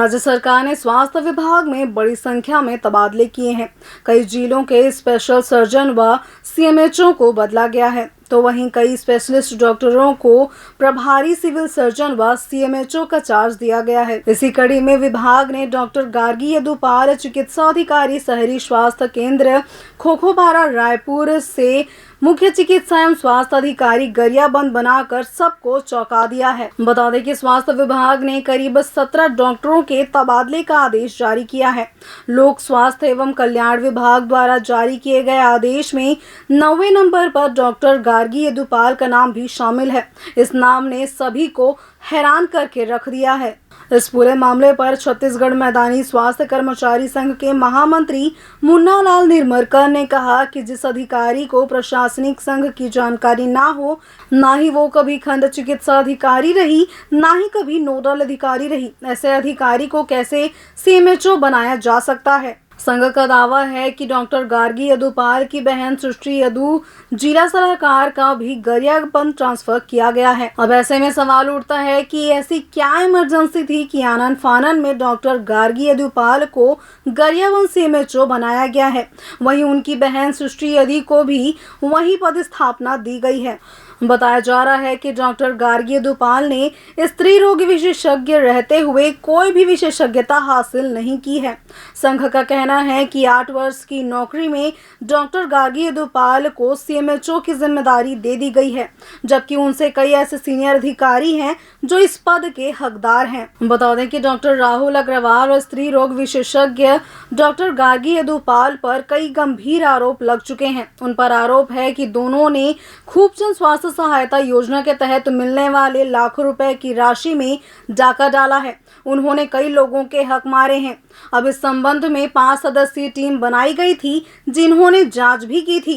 राज्य सरकार ने स्वास्थ्य विभाग में बड़ी संख्या में तबादले किए हैं। कई जिलों के स्पेशल सर्जन व सीएमएचओ को बदला गया है, तो वहीं कई स्पेशलिस्ट डॉक्टरों को प्रभारी सिविल सर्जन व सीएमएचओ का चार्ज दिया गया है। इसी कड़ी में विभाग ने डॉक्टर गार्गी यदुपाल, चिकित्सा अधिकारी, शहरी स्वास्थ्य केंद्र खोखोपारा रायपुर से मुख्य चिकित्सा एवं स्वास्थ्य अधिकारी गरियाबंद बनाकर सबको चौंका दिया है। बता दें कि स्वास्थ्य विभाग ने करीब 17 डॉक्टरों के तबादले का आदेश जारी किया है। लोक स्वास्थ्य एवं कल्याण विभाग द्वारा जारी किए गए आदेश में 9वें नंबर पर डॉक्टर गार्गी यदुपाल का नाम भी शामिल है। इस नाम ने सभी को हैरान करके रख दिया है। इस पूरे मामले पर छत्तीसगढ़ मैदानी स्वास्थ्य कर्मचारी संघ के महामंत्री मुन्ना लाल निर्मरकर ने कहा कि जिस अधिकारी को प्रशासनिक संघ की जानकारी ना हो, ना ही वो कभी खंड चिकित्सा अधिकारी रही, ना ही कभी नोडल अधिकारी रही, ऐसे अधिकारी को कैसे सीएमएचओ बनाया जा सकता है। संघ का दावा है कि डॉक्टर गार्गी यदुपाल की बहन सृष्टि यदु जिला सलाहकार का भी गरियाबंद ट्रांसफर किया गया है। अब ऐसे में सवाल उठता है कि ऐसी क्या इमरजेंसी थी कि आनन फानन में डॉक्टर गार्गी यदुपाल को गरियाबंद सीएमएचओ बनाया गया है। वहीं उनकी बहन सृष्टि यदु को भी वही पदस्थापना दी गई है। बताया जा रहा है कि डॉक्टर गार्गी यदुपाल ने स्त्री रोग विशेषज्ञ रहते हुए कोई भी विशेषज्ञता हासिल नहीं की है। संघ का कहना है कि 8 वर्ष की नौकरी में डॉक्टर गार्गी यदुपाल को सीएमएचओ की जिम्मेदारी दे दी गई है, जबकि उनसे कई ऐसे सीनियर अधिकारी हैं जो इस पद के हकदार हैं। बता दें कि डॉक्टर राहुल अग्रवाल और स्त्री रोग विशेषज्ञ डॉक्टर गार्गी यदुपाल पर कई गंभीर आरोप लग चुके हैं। उन पर आरोप है कि दोनों ने खूबचंद स्वास्थ्य सहायता योजना के तहत मिलने वाले लाखों रुपए की राशि में डाका डाला है। उन्होंने कई लोगों के हक मारे हैं। अब इस संबंध में 5 सदस्यीय टीम बनाई गई थी, जिन्होंने जांच भी की थी।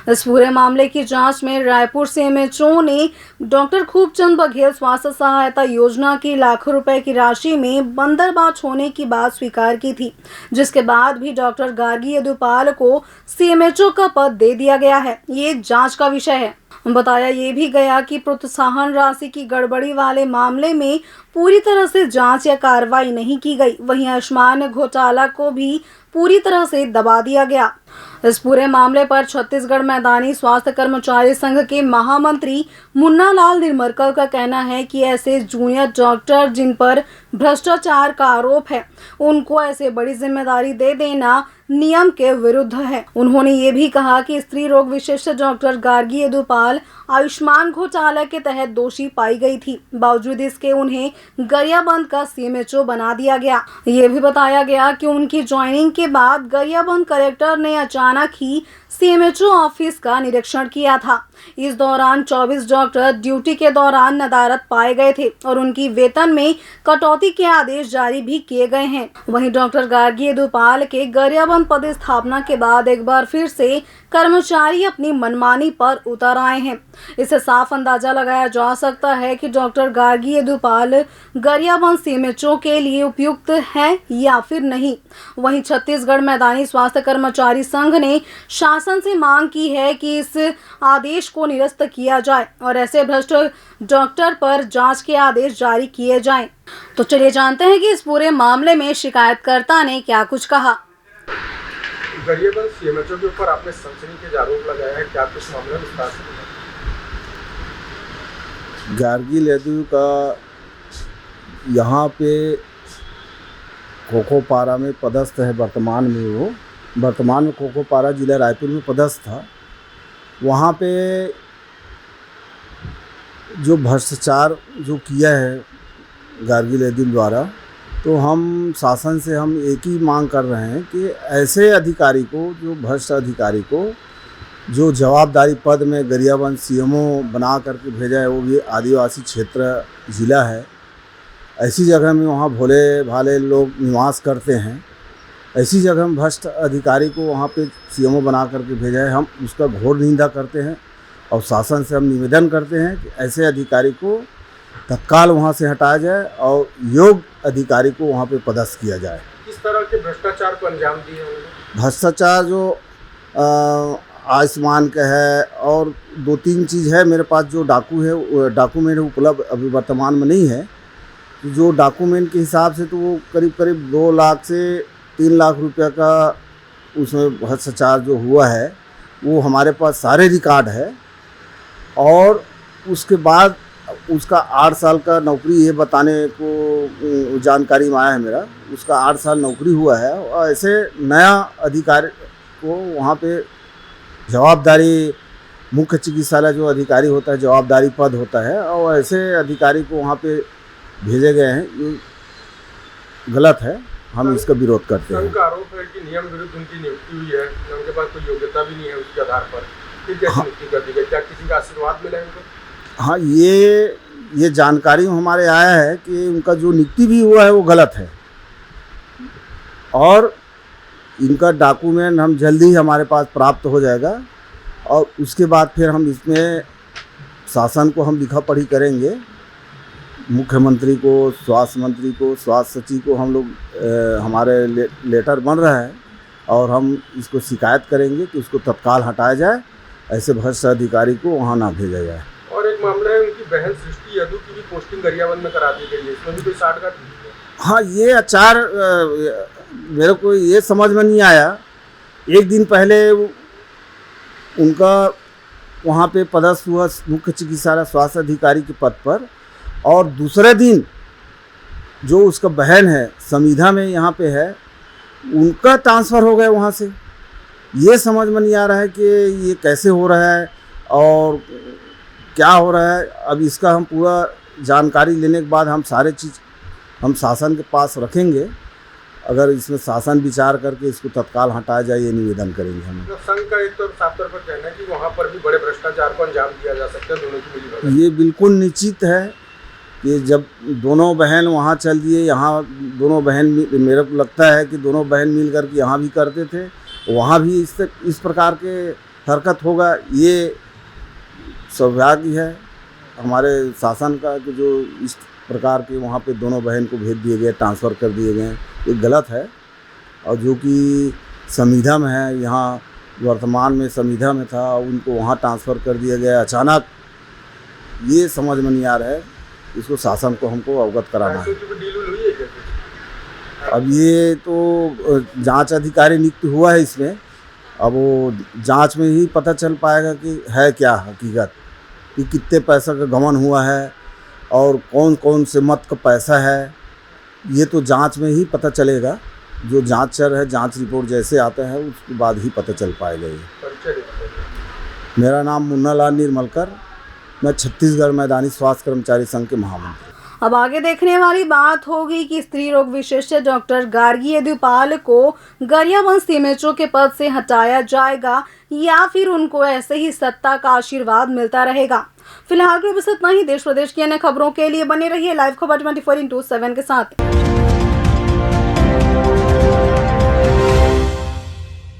इस पूरे मामले की जांच में रायपुर सीएमएचओ ने डॉक्टर खूबचंद बघेल स्वास्थ्य सहायता योजना की लाखों रुपए की राशि में बंदरबांट होने की बात स्वीकार की थी, जिसके बाद भी डॉक्टर गार्गी यदुपाल को सीएमएचओ का पद दे दिया गया है। ये जांच का विषय है। बताया ये भी गया कि प्रोत्साहन राशि की गड़बड़ी वाले मामले में पूरी तरह से जांच या कार्रवाई नहीं की गई। वहीं आयुष्मान घोटाला को भी पूरी तरह से दबा दिया गया। इस पूरे मामले पर छत्तीसगढ़ मैदानी स्वास्थ्य कर्मचारी संघ के महामंत्री मुन्ना लाल निर्मरकर का कहना है कि ऐसे जूनियर डॉक्टर जिन पर भ्रष्टाचार का आरोप है, उनको ऐसे बड़ी जिम्मेदारी दे देना नियम के विरुद्ध है। उन्होंने ये भी कहा कि स्त्री रोग विशेषज्ञ डॉक्टर गार्गी यदुपाल आयुष्मान घोटाला के तहत दोषी पाई गई थी, बावजूद इसके उन्हें गरियाबंद का सीएमएचओ बना दिया गया। ये भी बताया गया कि उनकी ज्वाइनिंग के बाद गरियाबंद कलेक्टर ने अचानक ही सीएमएचओ ऑफिस का निरीक्षण किया था। इस दौरान 24 डॉक्टर ड्यूटी के दौरान नदारत पाए गए थे और उनकी वेतन में कटौती के आदेश जारी भी किए गए हैं। वहीं डॉक्टर गार्गी यदुपाल के गरियाबंद पदस्थापना के बाद एक बार फिर से कर्मचारी अपनी मनमानी पर उतर आए हैं। इससे साफ अंदाजा लगाया जा सकता है कि डॉक्टर गार्गी यदुपाल गरियाबंद सीएमएचओ के लिए उपयुक्त है या फिर नहीं। वहीं छत्तीसगढ़ मैदानी स्वास्थ्य कर्मचारी संघ ने शासन से मांग की है कि इस आदेश को निरस्त किया जाए और ऐसे भ्रष्ट डॉक्टर पर जांच के आदेश जारी किए जाएं। तो चलिए जानते हैं कि इस पूरे मामले में शिकायतकर्ता ने क्या कुछ कहा। गरियाबंद सीएमएचओ के ऊपर आपने सनसनीखेज आरोप लगाया है, क्या कुछ मामला विस्तार से? गार्गी यदु का यहाँ पे खोखोपारा में पदस्थ है। वर्तमान में खोखोपारा जिला रायपुर में पदस्थ था। वहाँ पे जो भ्रष्टाचार जो किया है गार्गी यदु द्वारा, तो हम शासन से हम एक ही मांग कर रहे हैं कि ऐसे अधिकारी को, जो भ्रष्ट अधिकारी को, जो जवाबदारी पद में गरियाबंद सीएमओ बना करके भेजा है, वो भी आदिवासी क्षेत्र ज़िला है। ऐसी जगह में वहाँ भोले भाले लोग निवास करते हैं, ऐसी जगह में भ्रष्ट अधिकारी को वहाँ पे सीएमओ बना करके भेजा है। हम उसका घोर निंदा करते हैं और शासन से हम निवेदन करते हैं कि ऐसे अधिकारी को तत्काल वहाँ से हटाया जाए और योग्य अधिकारी को वहाँ पे पदस्थ किया जाए। किस तरह के भ्रष्टाचार को अंजाम दिए उन्होंने? भ्रष्टाचार जो आयुष्मान का है और 2-3 चीज़ है मेरे पास, जो डाकू है, डॉक्यूमेंट उपलब्ध अभी वर्तमान में नहीं है, जो डॉक्यूमेंट के हिसाब से तो वो करीब करीब 2 लाख से 3 लाख रुपया का उसमें भ्रष्टाचार जो हुआ है वो हमारे पास सारे रिकॉर्ड है। और उसके बाद उसका 8 साल का नौकरी ये बताने को जानकारी में आया है मेरा, उसका 8 साल नौकरी हुआ है। और ऐसे नया अधिकारी को वहाँ पे जवाबदारी, मुख्य चिकित्सालय जो अधिकारी होता है जवाबदारी पद होता है, और ऐसे अधिकारी को वहाँ पे भेजे गए हैं, ये गलत है। हम इसका विरोध करते हैं। संघ का आरोप है कि नियम विरुद्ध उनकी नियुक्ति हुई है, उनके पास कोई योग्यता भी नहीं है उसके आधार पर, फिर कैसे नियुक्ति कर दी गई? क्या किसी का आशीर्वाद मिला है उनको? हाँ, ये जानकारी हमारे आया है कि उनका जो नियुक्ति भी हुआ है वो गलत है। और इनका डॉक्यूमेंट हम जल्दी ही हमारे पास प्राप्त हो जाएगा, और उसके बाद फिर हम इसमें शासन को हम लिखा पढ़ी करेंगे। मुख्यमंत्री को, स्वास्थ्य मंत्री को, स्वास्थ्य सचिव को हम लोग हमारे लेटर बन रहा है, और हम इसको शिकायत करेंगे कि उसको तत्काल हटाया जाए, ऐसे भ्रष्ट अधिकारी को वहाँ ना भेजा जाए। और एक मामला है उनकी बहन सृष्टि यदु की भी पोस्टिंग गरियाबंद में करा दी गई है, इसमें भी कोई साठगांठ? हाँ, ये आचार मेरे को ये समझ में नहीं आया। एक दिन पहले उनका वहाँ पे पदस्थ हुआ मुख्य चिकित्सालय स्वास्थ्य अधिकारी के पद पर, और दूसरे दिन जो उसका बहन है समीधा में यहाँ पे है, उनका ट्रांसफ़र हो गया वहाँ से। ये समझ में नहीं आ रहा है कि ये कैसे हो रहा है और क्या हो रहा है। अब इसका हम पूरा जानकारी लेने के बाद हम सारे चीज़ हम शासन के पास रखेंगे। अगर इसमें शासन विचार करके इसको तत्काल हटाया जाए, ये निवेदन करेंगे हम। संघ का एक तो साफ तौर पर कहना है कि वहाँ पर भी बड़े भ्रष्टाचार को अंजाम दिया जा सकता है दोनों की मिलीभगत। ये बिल्कुल निश्चित है कि जब दोनों बहन वहाँ चल दिए, यहाँ दोनों बहन, मेरे को लगता है कि दोनों बहन मिल कर के यहाँ भी करते थे, वहाँ भी इस प्रकार के हरकत होगा। ये सौभाग्य है हमारे शासन का कि जो इस प्रकार के वहाँ पे दोनों बहन को भेज दिए गए, ट्रांसफ़र कर दिए गए, ये गलत है। और जो कि समीधा में है, यहाँ वर्तमान में समीधा में था, उनको वहाँ ट्रांसफ़र कर दिया गया अचानक। ये समझ में नहीं आ रहा है, इसको शासन को हमको अवगत कराना है। अब ये तो जांच अधिकारी नियुक्त हुआ है इसमें, अब वो जांच में ही पता चल पाएगा कि है क्या हकीकत, कि कितने पैसा का गमन हुआ है और कौन कौन से मत का पैसा है। ये तो जांच में ही पता चलेगा। जो जांचर है, जांच रिपोर्ट जैसे आता है उसके बाद ही पता चल पाएगा ये। मेरा नाम मुन्ना लाल निर्मलकर, मैं छत्तीसगढ़ मैदानी स्वास्थ्य कर्मचारी संघ के महामंत्री। अब आगे देखने वाली बात होगी कि स्त्री रोग विशेषज्ञ डॉक्टर गार्गी यदुपाल को गरियाबंद सीएमएचओ के पद से हटाया जाएगा या फिर उनको ऐसे ही सत्ता का आशीर्वाद मिलता रहेगा। फिलहाल के बस इतना ही। देश प्रदेश की अन्य खबरों के लिए बने रहिए लाइव खबर 24/7 के साथ।